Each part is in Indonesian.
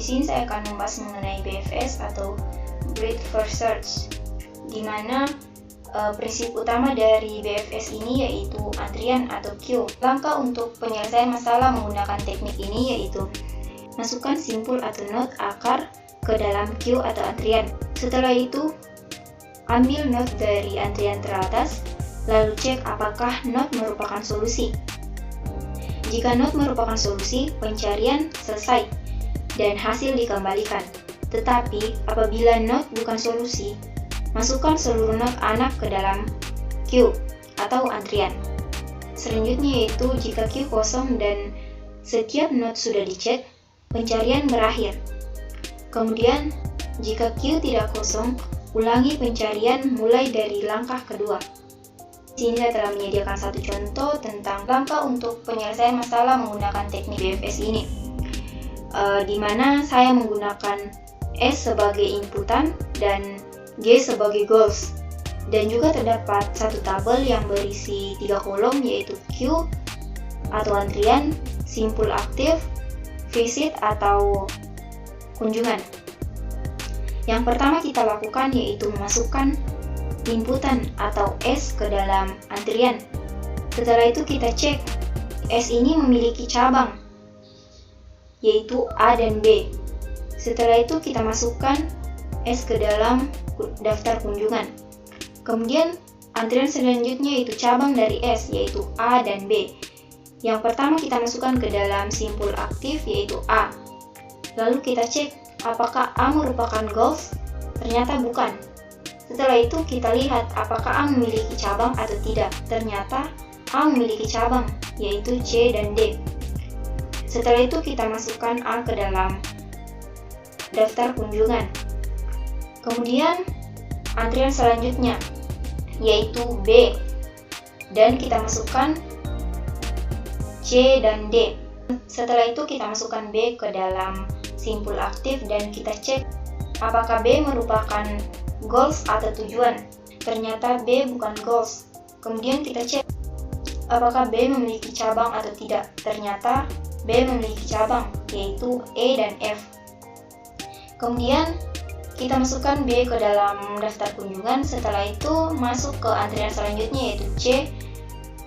sini saya akan membahas mengenai BFS atau Breadth First Search, di mana prinsip utama dari BFS ini yaitu antrian atau queue. Langkah untuk penyelesaian masalah menggunakan teknik ini yaitu masukkan simpul atau node akar ke dalam queue atau antrian. Setelah itu, ambil node dari antrian teratas, lalu cek apakah node merupakan solusi. Jika node merupakan solusi, pencarian selesai dan hasil dikembalikan. Tetapi apabila node bukan solusi, masukkan seluruh node anak ke dalam queue atau antrian. Selanjutnya yaitu jika queue kosong dan setiap node sudah dicek, pencarian berakhir. Kemudian, jika queue tidak kosong, ulangi pencarian mulai dari langkah kedua. Di sini saya telah menyediakan satu contoh tentang langkah untuk penyelesaian masalah menggunakan teknik BFS ini, di mana saya menggunakan S sebagai inputan dan G sebagai goals, dan juga terdapat satu tabel yang berisi 3 kolom yaitu queue atau antrian, simpul aktif, visit atau kunjungan. Yang pertama kita lakukan yaitu memasukkan inputan atau S ke dalam antrian. Setelah itu kita cek S ini memiliki cabang yaitu A dan B. Setelah itu kita masukkan S ke dalam daftar kunjungan. Kemudian antrian selanjutnya yaitu cabang dari S yaitu A dan B. Yang pertama kita masukkan ke dalam simpul aktif yaitu A. Lalu kita cek apakah A merupakan goals? Ternyata bukan. Setelah itu kita lihat apakah A memiliki cabang atau tidak. Ternyata A memiliki cabang yaitu C dan D. Setelah itu kita masukkan A ke dalam daftar kunjungan. Kemudian antrian selanjutnya yaitu B, dan kita masukkan C dan D. Setelah itu kita masukkan B ke dalam simpul aktif dan kita cek apakah B merupakan goals atau tujuan. Ternyata B bukan goals. Kemudian kita cek apakah B memiliki cabang atau tidak. Ternyata B memiliki cabang yaitu E dan F. Kemudian kita masukkan B ke dalam daftar kunjungan. Setelah itu masuk ke antrian selanjutnya yaitu C,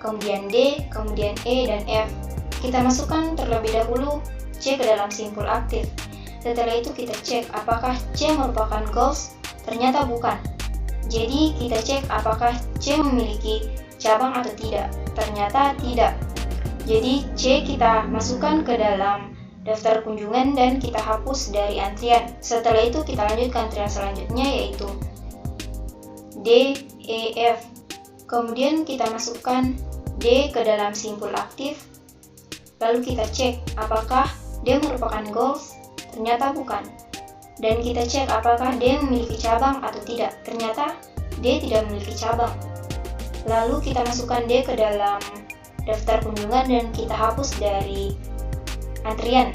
kemudian D, kemudian E dan F. Kita masukkan terlebih dahulu C ke dalam simpul aktif. Setelah itu kita cek apakah C merupakan goals. Ternyata bukan. Jadi kita cek apakah C memiliki cabang atau tidak. Ternyata tidak. Jadi C kita masukkan ke dalam daftar kunjungan dan kita hapus dari antrian. Setelah itu kita lanjut ke antrian selanjutnya yaitu D, E, F. Kemudian kita masukkan D ke dalam simpul aktif. Lalu kita cek apakah D merupakan goals. Ternyata bukan. Dan kita cek apakah D memiliki cabang atau tidak. Ternyata D tidak memiliki cabang. Lalu kita masukkan D ke dalam daftar kunjungan dan kita hapus dari antrian.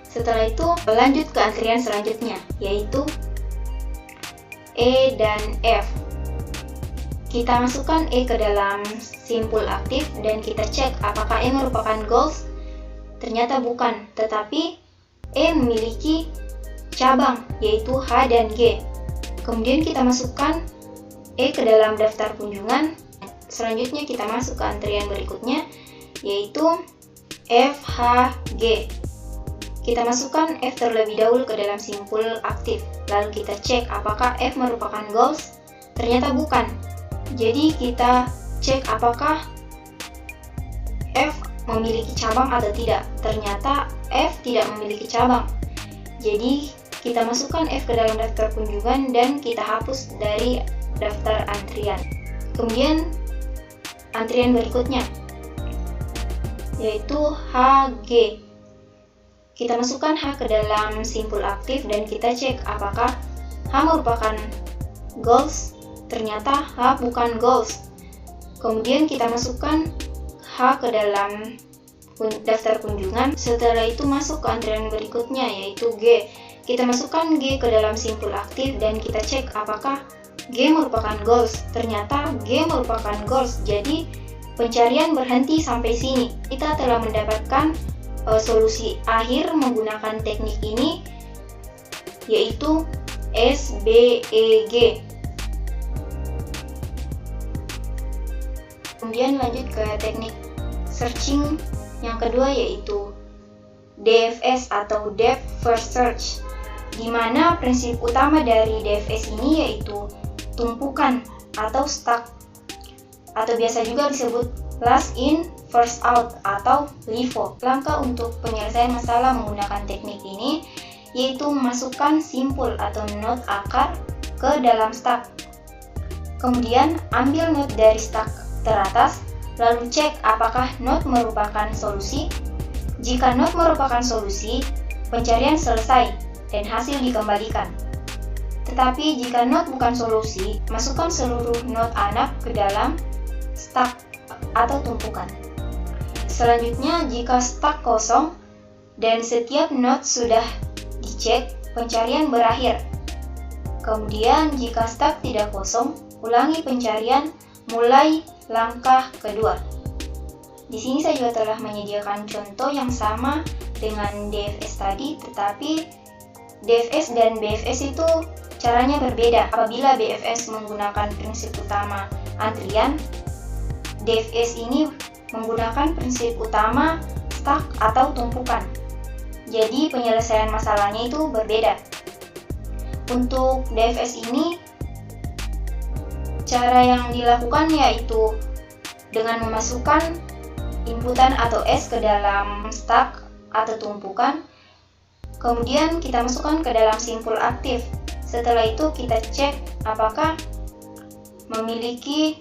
Setelah itu lanjut ke antrian selanjutnya yaitu E dan F. Kita masukkan E ke dalam simpul aktif dan kita cek apakah E merupakan goals. Ternyata bukan, tetapi E memiliki cabang yaitu H dan G. Kemudian kita masukkan E ke dalam daftar kunjungan. Selanjutnya kita masuk ke antrian berikutnya yaitu F, H, G. Kita masukkan F terlebih dahulu ke dalam simpul aktif. Lalu kita cek apakah F merupakan goals. Ternyata bukan. Jadi kita cek apakah F memiliki cabang atau tidak. Ternyata F tidak memiliki cabang. Jadi kita masukkan F ke dalam daftar kunjungan dan kita hapus dari daftar antrian. Kemudian antrian berikutnya yaitu H, G. Kita masukkan H ke dalam simpul aktif dan kita cek apakah H merupakan goals. Ternyata H bukan goals. Kemudian kita masukkan H ke dalam daftar kunjungan. Setelah itu masuk ke antrian berikutnya yaitu G. Kita masukkan G ke dalam simpul aktif dan kita cek apakah G merupakan goals. Ternyata G merupakan goals. Jadi pencarian berhenti sampai sini. Kita telah mendapatkan solusi akhir menggunakan teknik ini yaitu SBEG. Kemudian lanjut ke teknik searching yang kedua, yaitu DFS atau Depth First Search, di mana prinsip utama dari DFS ini yaitu tumpukan atau stack, atau biasa juga disebut last in first out atau LIFO. Langkah untuk penyelesaian masalah menggunakan teknik ini yaitu memasukkan simpul atau node akar ke dalam stack. Kemudian ambil node dari stack teratas, lalu cek apakah node merupakan solusi. Jika node merupakan solusi, pencarian selesai dan hasil dikembalikan. Tetapi jika node bukan solusi, masukkan seluruh node anak ke dalam stack atau tumpukan. Selanjutnya, jika stack kosong dan setiap node sudah dicek, pencarian berakhir. Kemudian jika stack tidak kosong, ulangi pencarian mulai langkah kedua. Di sini saya juga telah menyediakan contoh yang sama dengan DFS tadi, tetapi DFS dan BFS itu caranya berbeda. Apabila BFS menggunakan prinsip utama antrian, DFS ini menggunakan prinsip utama stack atau tumpukan. Jadi penyelesaian masalahnya itu berbeda. Untuk DFS ini, cara yang dilakukan yaitu dengan memasukkan inputan atau S ke dalam stack atau tumpukan, kemudian kita masukkan ke dalam simpul aktif. Setelah itu kita cek apakah memiliki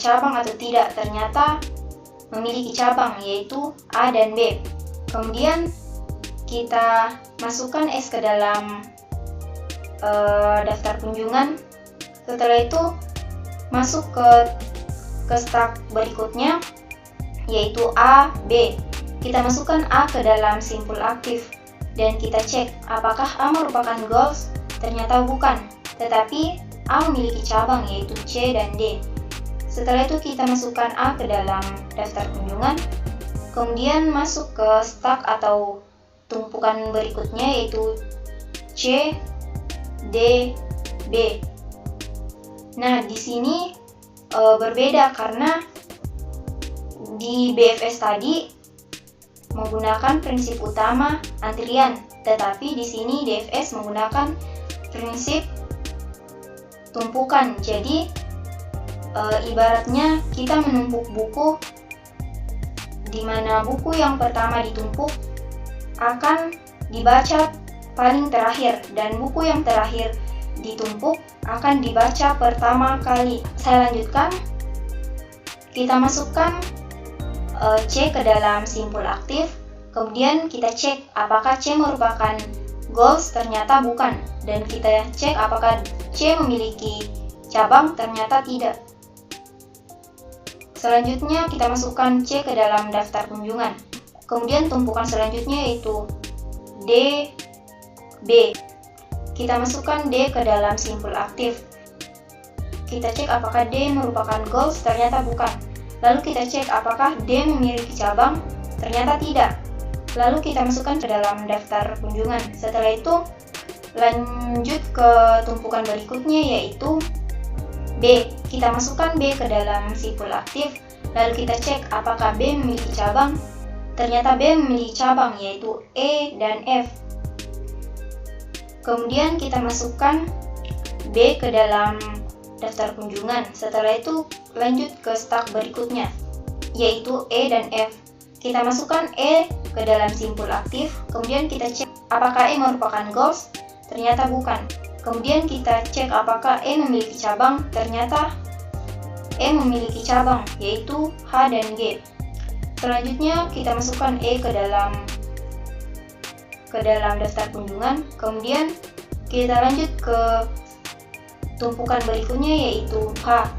cabang atau tidak. Ternyata memiliki cabang, yaitu A dan B. Kemudian kita masukkan S ke dalam daftar kunjungan. Setelah itu masuk ke stack berikutnya, yaitu A, B. Kita masukkan A ke dalam simpul aktif dan kita cek apakah A merupakan goals. Ternyata bukan, tetapi A memiliki cabang, yaitu C dan D. Setelah itu kita masukkan A ke dalam daftar kunjungan, kemudian masuk ke stack atau tumpukan berikutnya, yaitu C, D, B. Nah, di sini berbeda karena di BFS tadi menggunakan prinsip utama antrian, tetapi di sini DFS menggunakan prinsip tumpukan. Jadi ibaratnya kita menumpuk buku, di mana buku yang pertama ditumpuk akan dibaca paling terakhir, dan buku yang terakhir ditumpuk akan dibaca pertama kali. Saya lanjutkan. Kita masukkan C ke dalam simpul aktif, kemudian kita cek apakah C merupakan goals. Ternyata bukan, dan kita cek apakah C memiliki cabang. Ternyata tidak. Selanjutnya kita masukkan C ke dalam daftar kunjungan. Kemudian tumpukan selanjutnya yaitu D, B. Kita masukkan D ke dalam simpul aktif. Kita cek apakah D merupakan goals. Ternyata bukan. Lalu kita cek apakah D memiliki cabang. Ternyata tidak. Lalu kita masukkan ke dalam daftar kunjungan. Setelah itu lanjut ke tumpukan berikutnya, yaitu B. Kita masukkan B ke dalam simpul aktif. Lalu kita cek apakah B memiliki cabang. Ternyata B memiliki cabang, yaitu E dan F. Kemudian kita masukkan B ke dalam daftar kunjungan. Setelah itu lanjut ke stack berikutnya, yaitu E dan F. Kita masukkan E ke dalam simpul aktif, kemudian kita cek apakah E merupakan goals. Ternyata bukan. Kemudian kita cek apakah E memiliki cabang. Ternyata E memiliki cabang, yaitu H dan G. Selanjutnya kita masukkan E ke dalam daftar kunjungan, kemudian kita lanjut ke tumpukan berikutnya, yaitu H.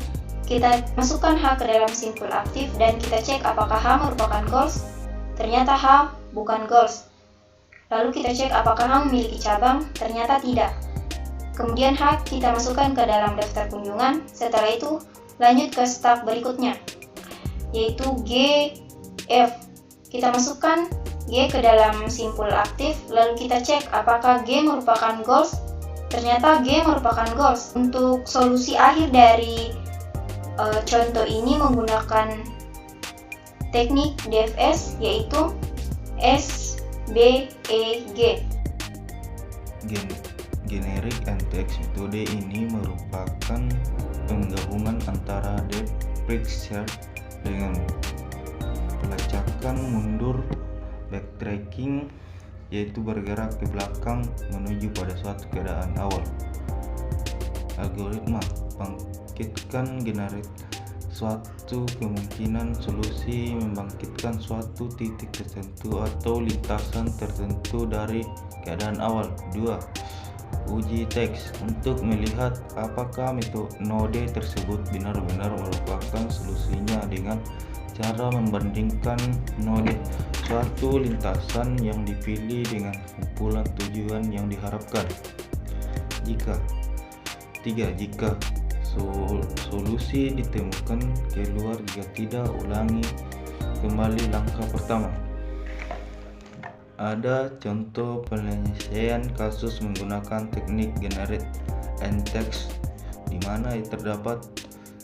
Kita masukkan H ke dalam simpul aktif dan kita cek apakah H merupakan goals. Ternyata H bukan goals. Lalu kita cek apakah H memiliki cabang. Ternyata tidak. Kemudian H kita masukkan ke dalam daftar kunjungan. Setelah itu lanjut ke stack berikutnya, yaitu G, F. Kita masukkan G ke dalam simpul aktif, lalu kita cek apakah G merupakan goals. Ternyata G merupakan goals. Untuk solusi akhir dari contoh ini menggunakan teknik DFS, yaitu SBEG. Generic and text metode ini merupakan penggabungan antara depth first search dengan pelacakan mundur backtracking, yaitu bergerak ke belakang menuju pada suatu keadaan awal. Algoritma bangkitkan generate suatu kemungkinan solusi membangkitkan suatu titik tertentu atau lintasan tertentu dari keadaan awal. 2. Uji teks untuk melihat apakah metode tersebut benar-benar merupakan solusinya dengan cara membandingkan node suatu lintasan yang dipilih dengan kumpulan tujuan yang diharapkan. Jika solusi ditemukan keluar, jika tidak, ulangi kembali langkah pertama. Ada contoh penyelesaian kasus menggunakan teknik generate and text di mana terdapat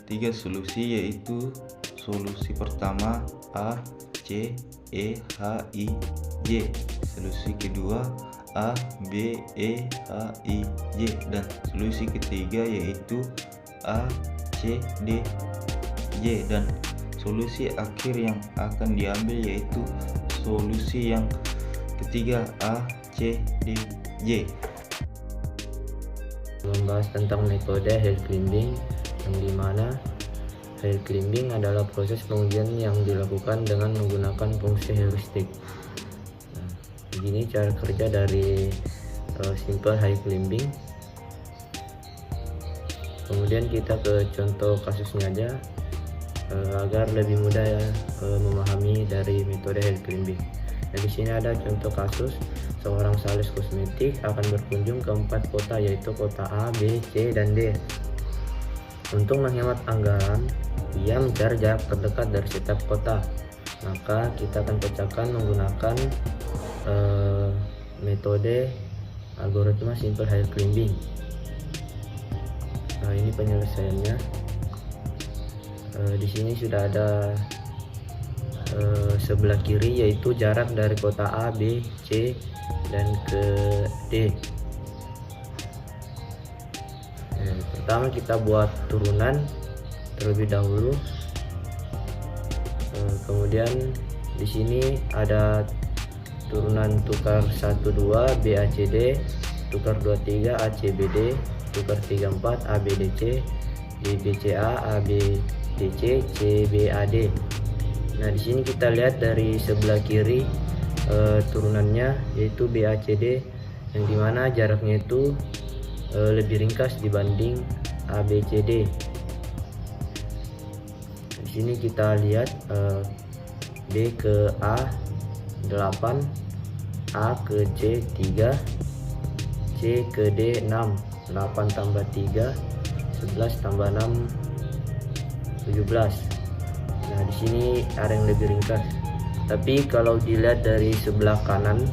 3 solusi, yaitu solusi pertama A, C, E, H, I, J. Solusi kedua A, B, E, H, I, J. Dan solusi ketiga yaitu A, C, D, J. Dan solusi akhir yang akan diambil yaitu solusi yang ketiga A, C, D, J. Membahas tentang metode hill climbing, yang dimana hill climbing adalah proses pengujian yang dilakukan dengan menggunakan fungsi heuristik. Begini cara kerja dari simple hill climbing. Kemudian kita ke contoh kasusnya aja agar lebih mudah memahami dari metode hill climbing. Nah, di sini ada contoh kasus seorang sales kosmetik akan berkunjung ke 4 kota, yaitu kota A, B, C, dan D. Untuk menghemat anggaran, ia mencari jarak terdekat dari setiap kota. Maka kita akan pecahkan menggunakan metode algoritma simple hill climbing. Nah, ini penyelesaiannya. Di sini sudah ada sebelah kiri, yaitu jarak dari kota A, B, C, dan ke D. Pertama kita buat turunan terlebih dahulu. Kemudian di sini ada turunan tukar 12 BACD, tukar 23 ACBD, tukar 34 ABDC, DBCA, ABDC, CBAD. Nah, di sini kita lihat dari sebelah kiri turunannya yaitu BACD, yang dimana jaraknya itu lebih ringkas dibanding ABCD. Di sini kita lihat B ke A 8, A ke C 3, C ke D 6, 8 tambah 3 11 tambah 6 17. Nah, di sini ada yang lebih ringkas. Tapi kalau dilihat dari sebelah kanan,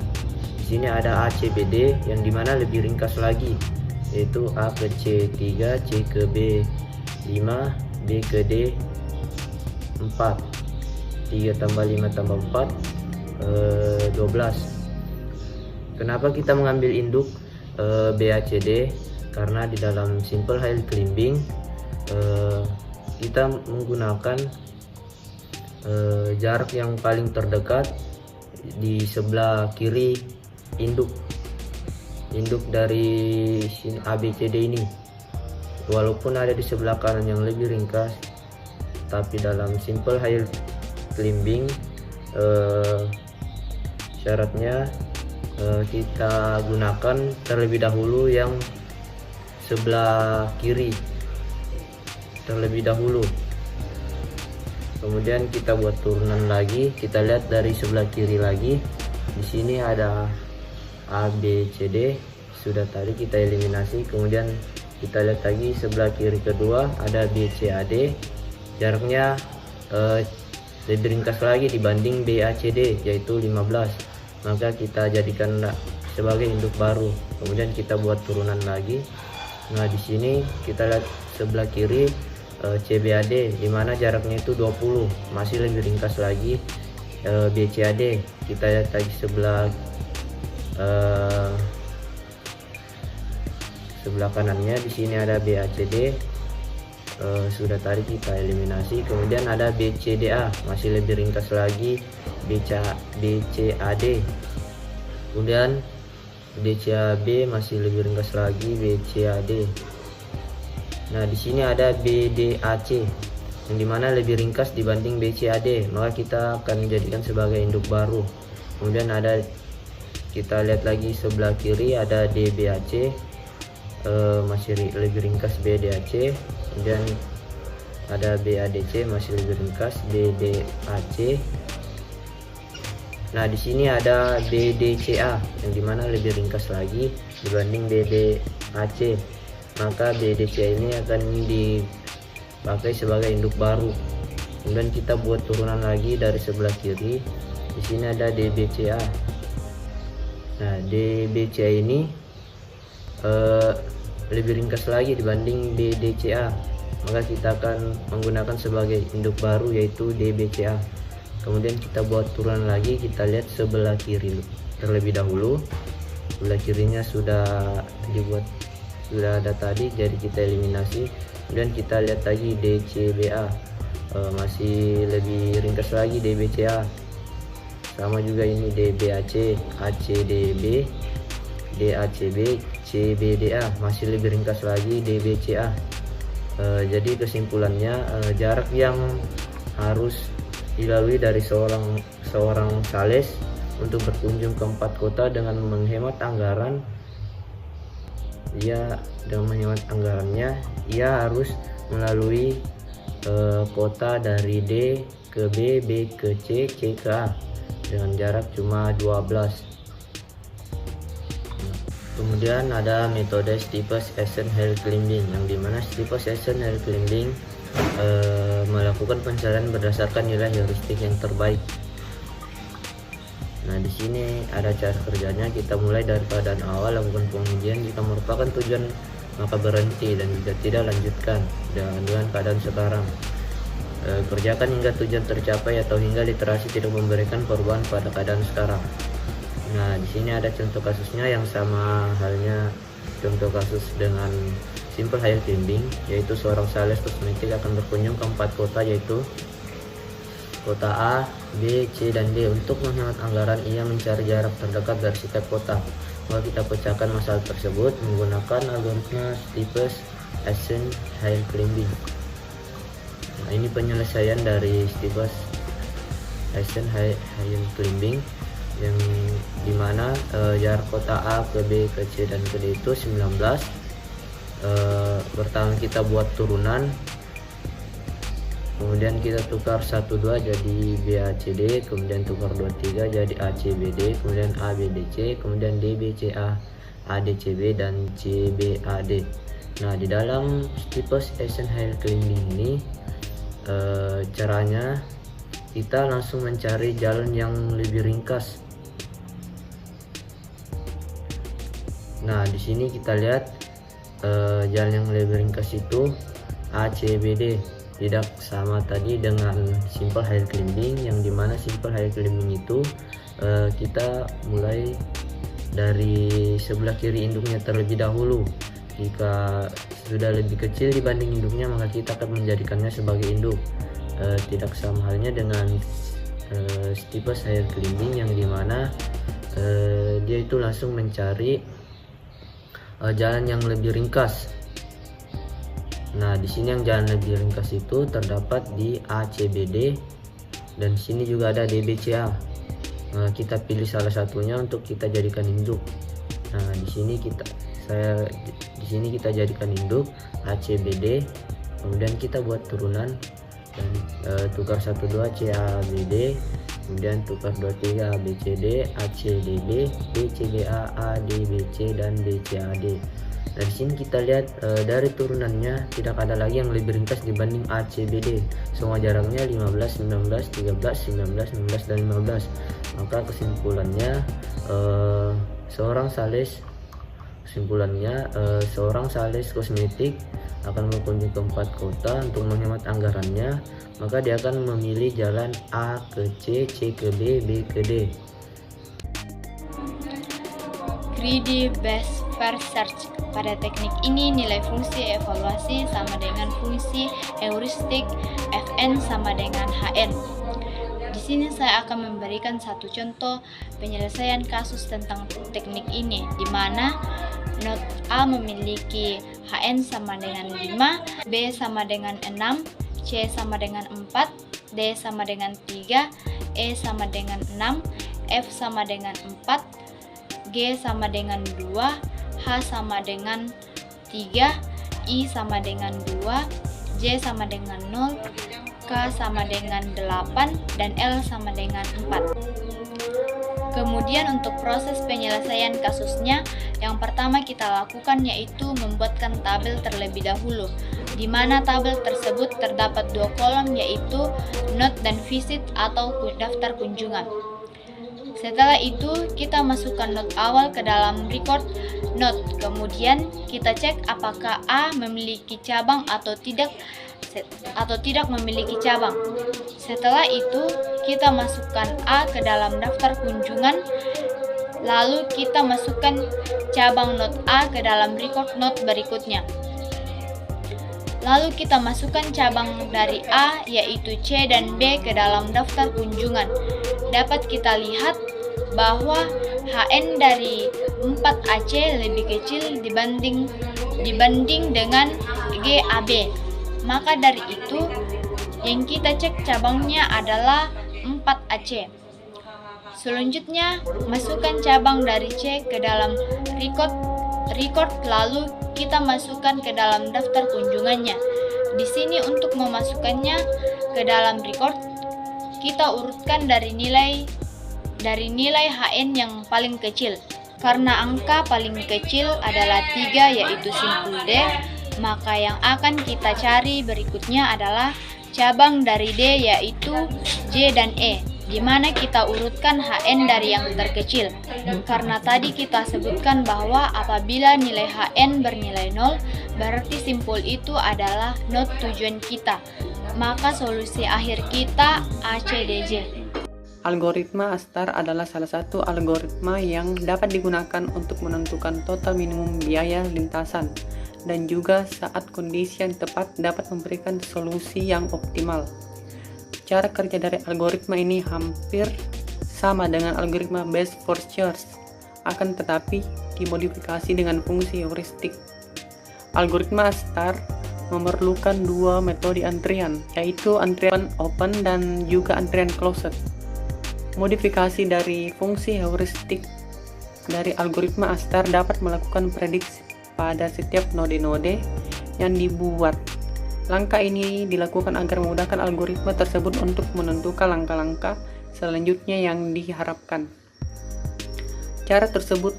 di sini ada ACBD yang dimana lebih ringkas lagi, yaitu A ke C 3, C ke B 5, B ke D 4. 3 tambah 5 tambah 4 12. Kenapa kita mengambil induk BACD? Karena di dalam simple hill climbing kita menggunakan jarak yang paling terdekat di sebelah kiri induk dari ABCD ini. Walaupun ada di sebelah kanan yang lebih ringkas, tapi dalam simple hill climbing syaratnya kita gunakan terlebih dahulu yang sebelah kiri terlebih dahulu. Kemudian kita buat turunan lagi. Kita lihat dari sebelah kiri lagi. Di sini ada A, B, C, D. Sudah tadi kita eliminasi. Kemudian kita lihat lagi sebelah kiri kedua ada B, C, A, D. Jaraknya lebih ringkas lagi dibanding B, A, C, D, yaitu 15. maka kita jadikan sebagai induk baru. Kemudian kita buat turunan lagi. Nah, di sini kita lihat sebelah kiri CBAD, dimana jaraknya itu 20, masih lebih ringkas lagi. BCAD, kita lihat lagi sebelah kanannya, di sini ada BACD, sudah tadi kita eliminasi. Kemudian ada BCDA, masih lebih ringkas lagi. BCAD, kemudian BCAB, masih lebih ringkas lagi. BCAD. Nah, di sini ada BDAC, yang dimana lebih ringkas dibanding BCAD, maka kita akan jadikan sebagai induk baru. Kemudian ada, kita lihat lagi sebelah kiri, ada DBAC, masih lebih ringkas BDAC. Kemudian ada BADC, masih lebih ringkas BDAC. Nah, di sini ada BDCA, yang dimana lebih ringkas lagi dibanding BDAC, maka BDCA ini akan dipakai sebagai induk baru. Kemudian kita buat turunan lagi dari sebelah kiri. Di sini ada DBCA. Nah, DBCA ini lebih ringkas lagi dibanding BDCA, maka kita akan menggunakan sebagai induk baru, yaitu DBCA. Kemudian kita buat turunan lagi, kita lihat sebelah kiri terlebih dahulu. Sebelah kirinya sudah dibuat, sudah ada tadi, jadi kita eliminasi. Kemudian kita lihat lagi DCBA, masih lebih ringkas lagi DBCA. Sama juga ini DBAC, ACDB, DACB, CBDA, masih lebih ringkas lagi DBCA. Jadi kesimpulannya, jarak yang harus dilalui dari seorang sales untuk berkunjung ke 4 kota dengan menghemat anggaran. Dengan menghemat anggarannya, ia harus melalui kota dari D ke B, B ke C, C ke A dengan jarak cuma 12. Kemudian ada metode Steepest Ascent Hill Climbing, yang dimana Steepest Ascent Hill Climbing melakukan pencarian berdasarkan nilai heuristik yang terbaik. Nah, di sini ada cara kerjanya. Kita mulai dari keadaan awal, lakukan pengujian. Jika merupakan tujuan, maka berhenti, dan jika tidak, lanjutkan dengan keadaan sekarang. Kerjakan hingga tujuan tercapai atau hingga literasi tidak memberikan perubahan pada keadaan sekarang. Nah, di sini ada contoh kasusnya yang sama halnya contoh kasus dengan Simple Hill Climbing, yaitu seorang sales kosmetik akan berkunjung ke 4 kota, yaitu kota A, B, C, dan D. Untuk menghemat anggaran, ia mencari jarak terdekat dari setiap kota. Maka kita pecahkan masalah tersebut menggunakan algoritma Steepest Ascent Hill Climbing. Nah, ini penyelesaian dari Steepest Ascent Hill Climbing, yang dimana jarak kota A ke B ke C dan ke D itu 19. Pertama kita buat turunan, kemudian kita tukar 12 jadi BACD, kemudian tukar 23 jadi ACBD, kemudian ABDC, kemudian DBCA, ADCB, dan CBAD. Nah, di dalam Steepest Ascent Hill Climbing ini caranya kita langsung mencari jalan yang lebih ringkas. Nah, di sini kita lihat jalan yang lebih ringkas itu ACBD, tidak sama tadi dengan Simple Hill Climbing, yang dimana Simple Hill Climbing itu kita mulai dari sebelah kiri induknya terlebih dahulu. Jika sudah lebih kecil dibanding induknya, maka kita akan menjadikannya sebagai induk. Tidak sama halnya dengan Steepest Hill Climbing, yang dimana dia itu langsung mencari jalan yang lebih ringkas. Nah, di sini yang jalan lebih ringkas itu terdapat di ACBD, dan di sini juga ada DBCA. Kita pilih salah satunya untuk kita jadikan induk. Nah, di sini kita jadikan induk ACBD, kemudian kita buat turunan dan tukar 12 CABD, kemudian tukar 23 ABCD, ACDB, BCBA, ADBC, dan BCAD. Nah, di sini kita lihat dari turunannya tidak ada lagi yang lebih ringkas dibanding ACBD. Semua jaraknya 15, 19, 13, 19, 19, dan 15. Maka kesimpulannya seorang sales kosmetik akan berkunjung ke 4 kota untuk menghemat anggarannya. Maka dia akan memilih jalan A ke C, C ke B, B ke D. Greedy Best First Search. Pada teknik ini nilai fungsi evaluasi sama dengan fungsi heuristik, Fn sama dengan Hn. Di sini saya akan memberikan satu contoh penyelesaian kasus tentang teknik ini, di mana not A memiliki Hn sama dengan 5, B sama dengan 6, C sama dengan 4, D sama dengan 3, E sama dengan 6, F sama dengan 4, G sama dengan 2, H sama dengan 3, I sama dengan 2, J sama dengan 0, K sama dengan 8, dan L sama dengan 4. Kemudian untuk proses penyelesaian kasusnya, yang pertama kita lakukan yaitu membuatkan tabel terlebih dahulu, di mana tabel tersebut terdapat 2 kolom yaitu note dan visit atau daftar kunjungan. Setelah itu kita masukkan note awal ke dalam record note, kemudian kita cek apakah A memiliki cabang atau tidak memiliki cabang. Setelah itu kita masukkan A ke dalam daftar kunjungan, lalu kita masukkan cabang note A ke dalam record note berikutnya. Lalu kita masukkan cabang dari A yaitu C dan B ke dalam daftar kunjungan. Dapat kita lihat bahwa Hn dari 4AC lebih kecil dibanding dengan GAB. Maka dari itu yang kita cek cabangnya adalah 4AC. Selanjutnya masukkan cabang dari C ke dalam record, lalu kita masukkan ke dalam daftar kunjungannya. Di sini untuk memasukkannya ke dalam record, kita urutkan dari nilai Hn yang paling kecil. Karena angka paling kecil adalah 3 yaitu simpul D, maka yang akan kita cari berikutnya adalah cabang dari D yaitu J dan E, di mana kita urutkan Hn dari yang terkecil. Karena tadi kita sebutkan bahwa apabila nilai Hn bernilai 0, berarti simpul itu adalah not tujuan kita. Maka solusi akhir kita ACDJ. Algoritma ASTAR adalah salah satu algoritma yang dapat digunakan untuk menentukan total minimum biaya lintasan, dan juga saat kondisi yang tepat dapat memberikan solusi yang optimal. Cara kerja dari algoritma ini hampir sama dengan algoritma Best First Search, akan tetapi dimodifikasi dengan fungsi heuristik. Algoritma ASTAR memerlukan 2 metode antrian, yaitu antrian open dan juga antrian closed. Modifikasi dari fungsi heuristik dari algoritma ASTAR dapat melakukan prediksi pada setiap node-node yang dibuat. Langkah ini dilakukan agar memudahkan algoritma tersebut untuk menentukan langkah-langkah selanjutnya yang diharapkan. Cara tersebut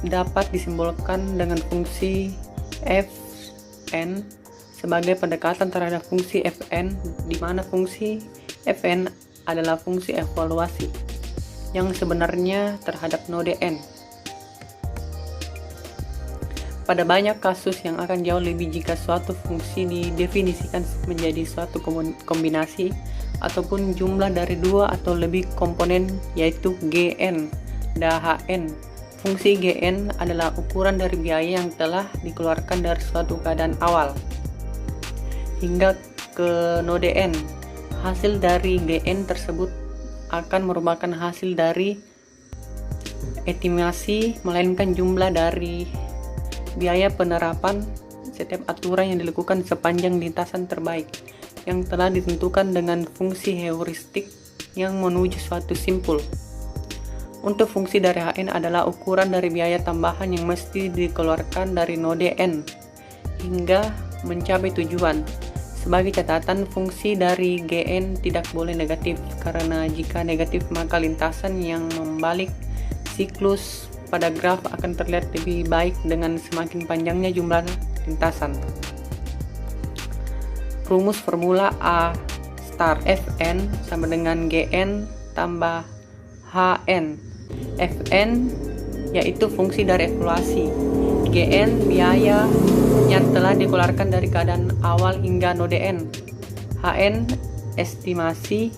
dapat disimbolkan dengan fungsi Fn sebagai pendekatan terhadap fungsi Fn, di mana fungsi Fn adalah fungsi evaluasi yang sebenarnya terhadap node n. Pada banyak kasus yang akan jauh lebih jika suatu fungsi didefinisikan menjadi suatu kombinasi ataupun jumlah dari 2 atau lebih komponen, yaitu Gn dan Hn. Fungsi Gn adalah ukuran dari biaya yang telah dikeluarkan dari suatu keadaan awal hingga ke node n. Hasil dari Gn tersebut akan merupakan hasil dari estimasi, melainkan jumlah dari biaya penerapan setiap aturan yang dilakukan sepanjang lintasan terbaik yang telah ditentukan dengan fungsi heuristik yang menuju suatu simpul. Untuk fungsi dari Hn adalah ukuran dari biaya tambahan yang mesti dikeluarkan dari node n hingga mencapai tujuan. Sebagai catatan, fungsi dari Gn tidak boleh negatif, karena jika negatif maka lintasan yang membalik siklus pada graf akan terlihat lebih baik dengan semakin panjangnya jumlah lintasan. Rumus formula A star Fn sama dengan Gn tambah Hn. Fn yaitu fungsi dari evaluasi, Gn biaya yang telah dikeluarkan dari keadaan awal hingga node n, Hn estimasi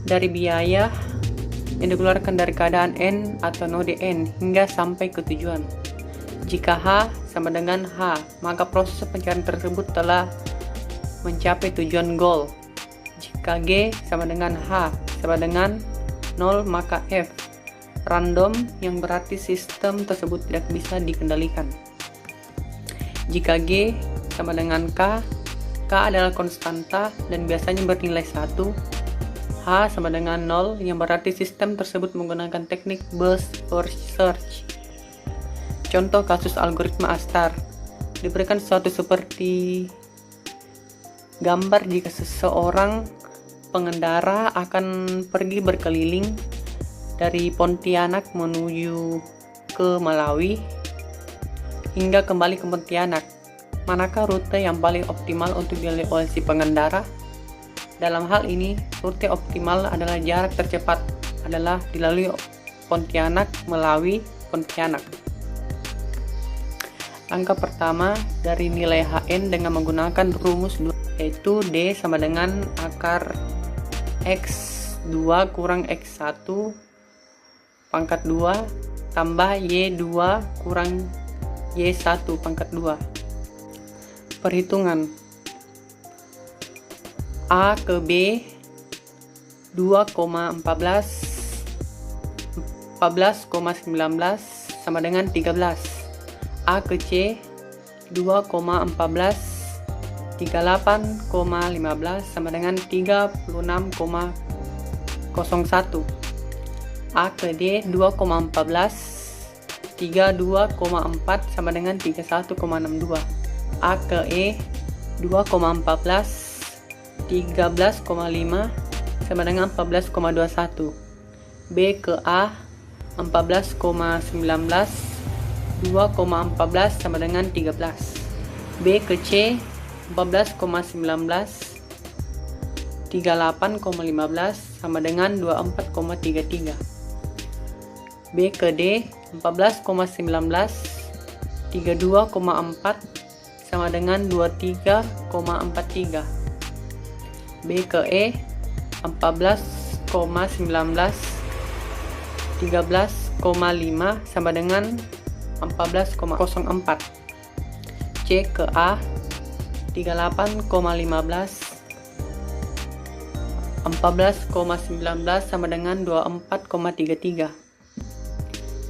dari biaya yang dikeluarkan dari keadaan n atau node n hingga sampai ke tujuan. Jika H sama dengan H, maka proses pencarian tersebut telah mencapai tujuan goal. Jika G sama dengan H sama dengan 0, maka F random, yang berarti sistem tersebut tidak bisa dikendalikan. Jika G sama dengan K, K adalah konstanta dan biasanya bernilai 1. H sama dengan 0, yang berarti sistem tersebut menggunakan teknik burst first search. Contoh kasus algoritma A*, diberikan sesuatu seperti gambar jika seseorang pengendara akan pergi berkeliling dari Pontianak menuju ke Malawi hingga kembali ke Pontianak. Manakah rute yang paling optimal untuk dilalui oleh si pengendara? Dalam hal ini, rute optimal adalah jarak tercepat adalah dilalui Pontianak Malawi Pontianak. Langkah pertama dari nilai Hn dengan menggunakan rumus 2, yaitu D sama dengan akar X2 kurang X1 pangkat 2 tambah Y2 kurang Y1 pangkat 2. Perhitungan A ke B 2,14 14,19 sama dengan 13. A ke C 2,14 38,15 sama dengan 36,01. A ke D 2,14 32,4 sama dengan 31,62. A ke E 2,14 13,5 sama dengan 14,21. B ke A 14,19 2,14 sama dengan 13. B ke C 14,19 38,15 sama dengan 24,33. B ke D 14,19 32,4 sama dengan 23,43. B ke E 14,19 13,5 sama dengan 14,04. C ke A 38,15 14,19 sama dengan 24,33.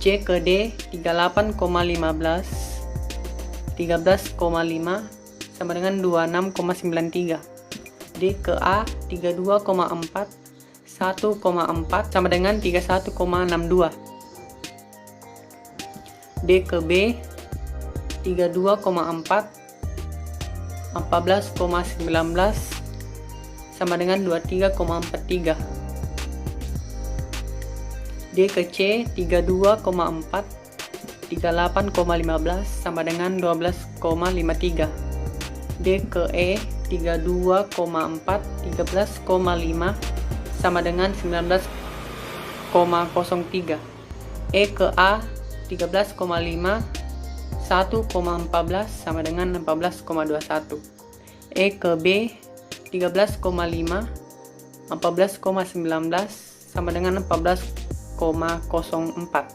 C ke D 38,15 13,5 sama dengan 26,93. D ke A 32,4 1,4 sama dengan 31,62. D ke B 32,4 14,19 sama dengan 23,43. D ke C 32,4 38,15 sama dengan 12,53. D ke E 32,4 13,5 sama dengan 19,03. E ke A 13,5 1,14 sama dengan 14,21. E ke B 13,5 14,19 sama dengan 14,04.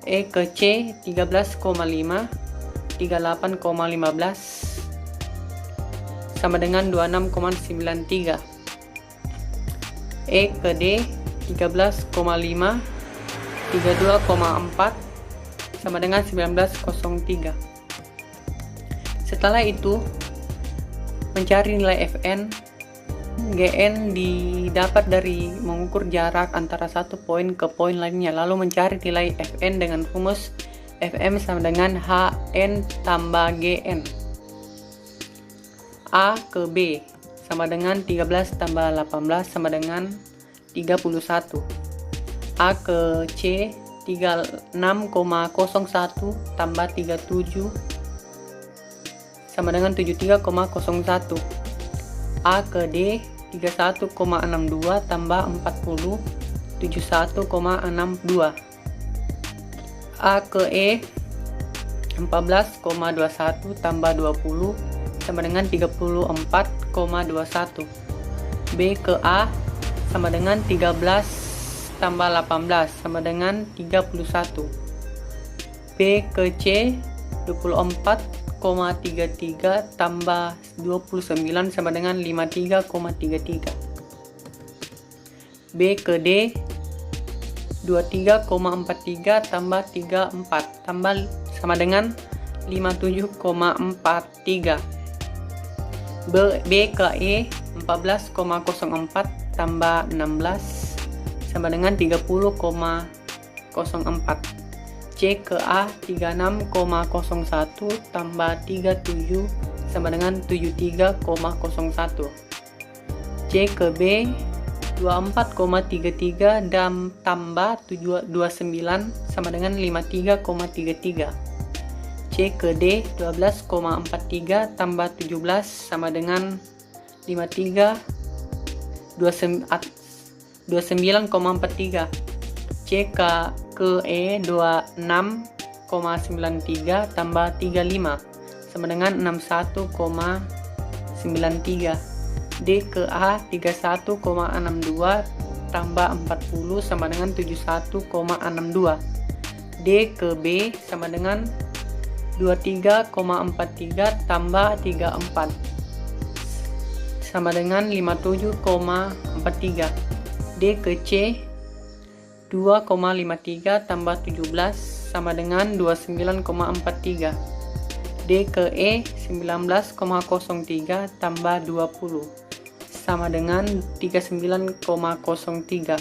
E ke C 13,5 38,15 sama dengan 26,93. E ke D 13,5 32,4 sama dengan 19,03. Setelah itu mencari nilai Fn. Gn didapat dari mengukur jarak antara satu poin ke poin lainnya, lalu mencari nilai Fn dengan rumus Fm sama dengan Hn tambah Gn. A ke B sama dengan 13 tambah 18 sama dengan 31. A ke C 36,01 tambah 37 sama dengan 73,01. A ke D 31,62 tambah 40 71,62. A ke E 14,21 tambah 20 sama dengan 34,21. B ke A sama dengan 13 tambah 18 sama dengan 31. B ke C 24,33 tambah 29 sama dengan 53,33. B ke D 23,43 tambah 34 tambah sama dengan 57,43. B ke E 14,04 tambah 16 sama dengan 30,04. C ke A 36,01 tambah 37 sama dengan 73,01. C ke B 24,33 dan tambah 29 sama dengan 53,33. C ke D 12,43 tambah 17 sama dengan 29,43. C ke E 26,93 tambah 35 sama dengan 61,93. D ke A 31,62 tambah 40 sama dengan 71,62. D ke B sama dengan 23,43 tambah 34 sama dengan 57,43. D ke C 2,53 tambah 17 sama dengan 29,43. D ke E 19,03 tambah 20 sama dengan 39,03.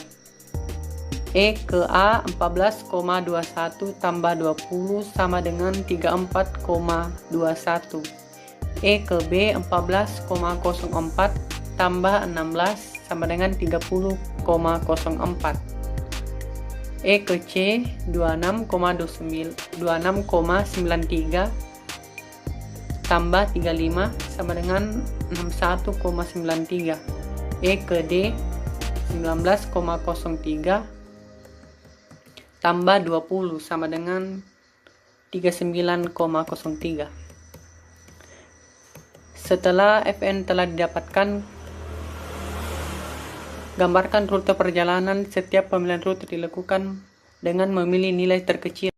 E ke A 14,21 tambah 20 sama dengan 34,21. E ke B 14,04 tambah 16 sama dengan 30,04. E ke C 26,93 tambah 35 sama dengan 61,93. E ke D 19,03 tambah 20 sama dengan 39,03. Setelah FN telah didapatkan, gambarkan rute perjalanan. Setiap pemilihan rute dilakukan dengan memilih nilai terkecil.